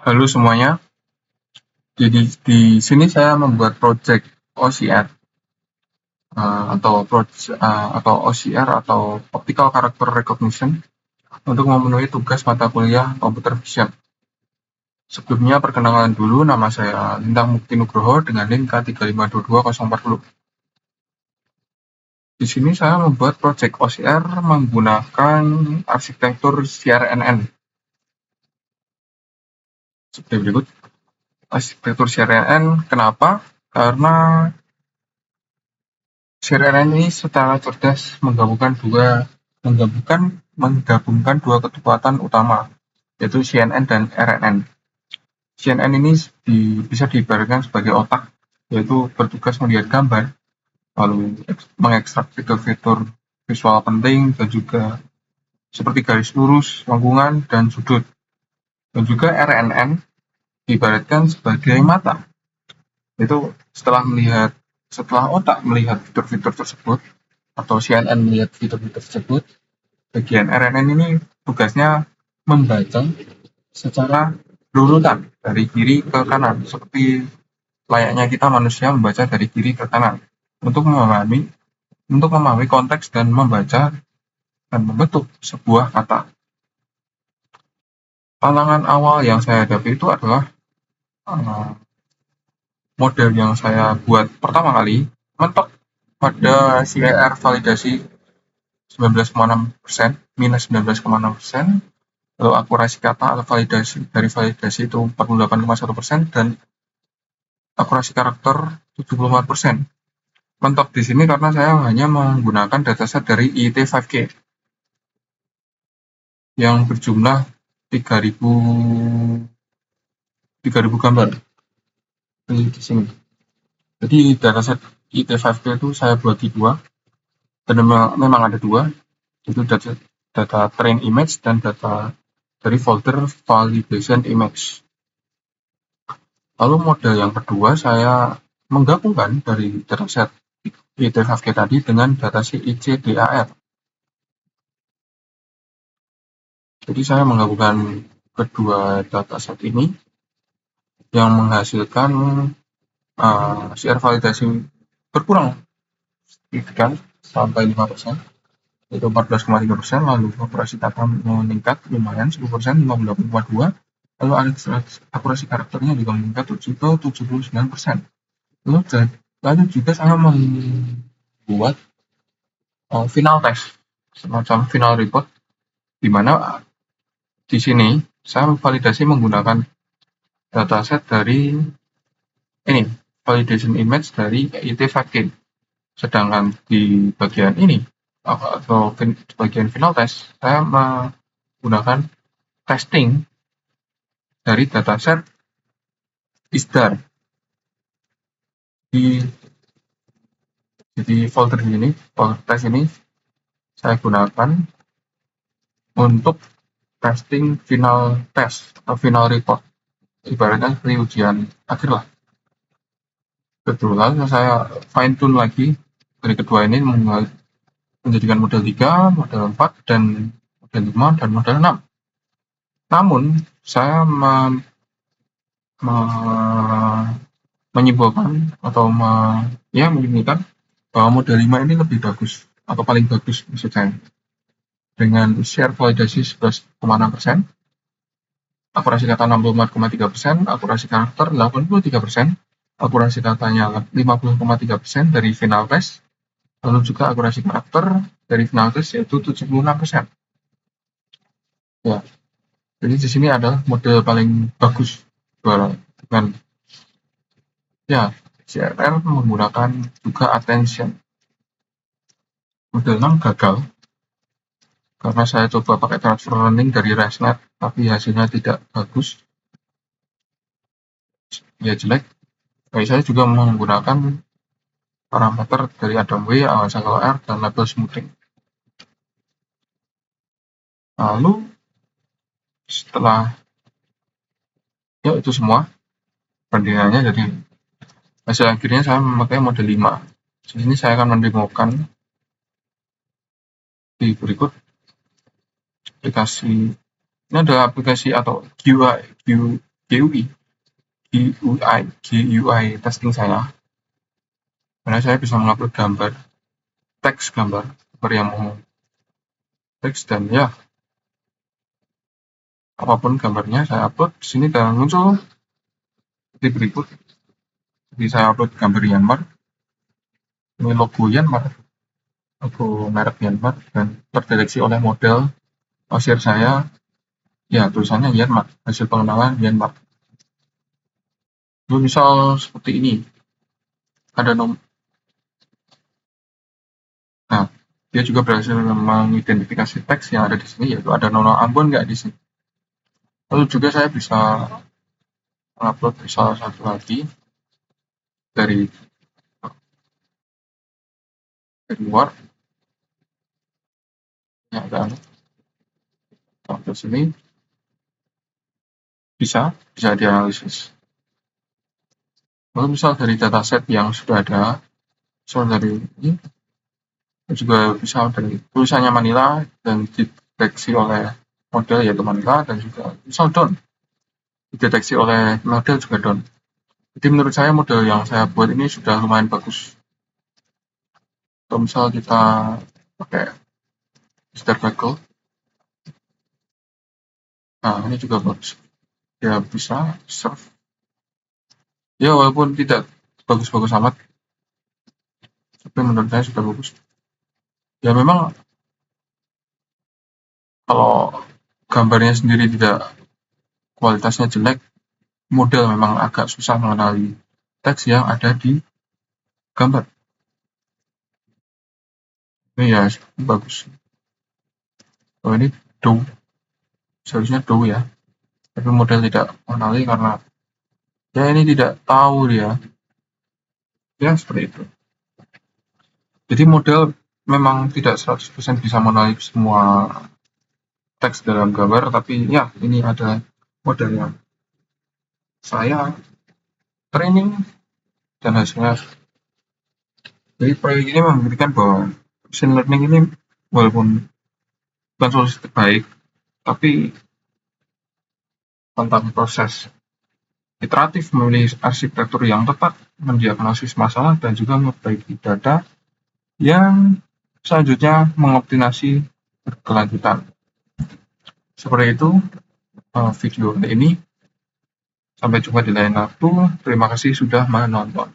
Halo semuanya, jadi di sini saya membuat project OCR atau OCR atau Optical Character Recognition untuk memenuhi tugas mata kuliah Computer Vision. Sebelumnya perkenalan dulu, nama saya Lintang Mukti Nugroho dengan NIM K3522040. Di sini saya membuat project OCR menggunakan arsitektur CRNN. Seperti berikut. Arsitektur CRNN, kenapa? Karena CNN ini secara cerdas menggabungkan dua kekuatan utama, yaitu CNN dan RNN. CNN ini bisa diibaratkan sebagai otak, yaitu bertugas melihat gambar, lalu mengekstrak fitur-fitur visual penting, dan juga seperti garis lurus, lengkungan, dan sudut. Dan juga RNN diibaratkan sebagai mata, itu setelah otak melihat fitur-fitur tersebut, atau CNN melihat fitur-fitur tersebut, bagian RNN ini tugasnya membaca secara berurutan dari kiri ke kanan, seperti layaknya kita manusia membaca dari kiri ke kanan, untuk memahami konteks dan membaca dan membentuk sebuah kata. Tantangan awal yang saya hadapi itu adalah model yang saya buat pertama kali mentok pada CIR validasi 19,6%, minus 19,6%, lalu akurasi kata atau validasi itu 48,1%, dan akurasi karakter 74%. Mentok di sini karena saya hanya menggunakan dataset dari IIT 5K yang berjumlah 3.000 gambar di sini. Jadi dataset IIT 5K itu saya bagi dua, dan memang ada dua, itu data train image dan data dari folder validation image. Lalu model yang kedua, saya menggabungkan dari dataset IIT 5K tadi dengan dataset ICDAR. Jadi saya menggabungkan kedua dataset ini yang menghasilkan CR validasi berkurang signifikan sampai 5%, yaitu 14,3%, lalu akurasi kata meningkat lumayan 10%, 58,2%, lalu akurasi karakternya juga meningkat 79%. Lalu juga saya membuat final test, semacam final report, di mana di sini saya validasi menggunakan dataset dari ini, validation image dari IIT 5K. Sedangkan di bagian ini, atau bagian final test, saya menggunakan testing dari dataset ISDAR. Jadi folder ini, folder test ini saya gunakan untuk testing final test atau final report, ibaratnya seperti ujian akhir lah. Kebetulan saya fine tune lagi dari kedua ini menjadikan model 3, model 4, dan model 5, dan model 6. Namun saya menyimpulkan atau menyimpulkan bahwa model 5 ini lebih bagus, atau paling bagus maksud saya, dengan share validasi 11,6%, akurasi kata 64,3%, akurasi karakter 83%, akurasi katanya 50,3% dari final test, lalu juga akurasi karakter dari final test yaitu 76%. Ya, jadi di sini adalah model paling bagus dengan CRR menggunakan juga attention. Model 6 gagal karena saya coba pakai transfer learning dari ResNet, tapi hasilnya tidak bagus, ya jelek. Saya juga menggunakan parameter dari Adam W, Avanzakel R, dan label smoothing. Lalu setelah itu semua perbandingannya, jadi hasil akhirnya saya memakai model 5. Di sini saya akan mendemokan di berikut aplikasi. Ini adalah aplikasi atau GUI testing saya, karena saya bisa mengupload gambar, teks gambar yang mau teks, dan ya apapun gambarnya saya upload di sini dan muncul seperti berikut. Jadi saya upload gambar Yanmar, ini logo Yanmar, logo merek Yanmar, dan terdeteksi oleh model share saya, ya tulisannya Yanmar, hasil pengenalan Yanmar. Lalu misal seperti ini, ada nah, dia juga berhasil mengidentifikasi teks yang ada di sini, yaitu ada Nono Ambon nggak di sini. Lalu juga saya bisa mengupload salah satu lagi dari luar, ya, dan sampai sini bisa dianalisis. Lalu misal dari dataset yang sudah ada, misal dari ini juga bisa dari tulisannya Manila dan dideteksi oleh model yaitu Manila, dan juga misal Don dideteksi oleh model juga Don. Jadi menurut saya model yang saya buat ini sudah lumayan bagus. Kalau misal kita pakai Mr. Bagel, nah ini juga bagus, ya bisa serve. Ya walaupun tidak bagus-bagus amat, tapi menurut saya sudah bagus. Ya memang kalau gambarnya sendiri tidak kualitasnya jelek, model memang agak susah mengenali teks yang ada di gambar. Ini ya bagus. Oh ini do, seharusnya do ya, tapi model tidak mengenali karena ya ini tidak tahu dia. Ya seperti itu. Jadi model memang tidak 100% bisa mengenali semua teks dalam gambar, tapi ya ini ada model yang saya training dan hasilnya. Jadi proyek ini membuktikan bahwa machine learning ini walaupun bukan solusi terbaik, tapi tentang proses iteratif memilih arsitektur yang tepat, mendiagnosis masalah, dan juga memperbaiki data yang selanjutnya mengoptimasi berkelanjutan. Seperti itu video ini. Sampai jumpa di lain waktu. Terima kasih sudah menonton.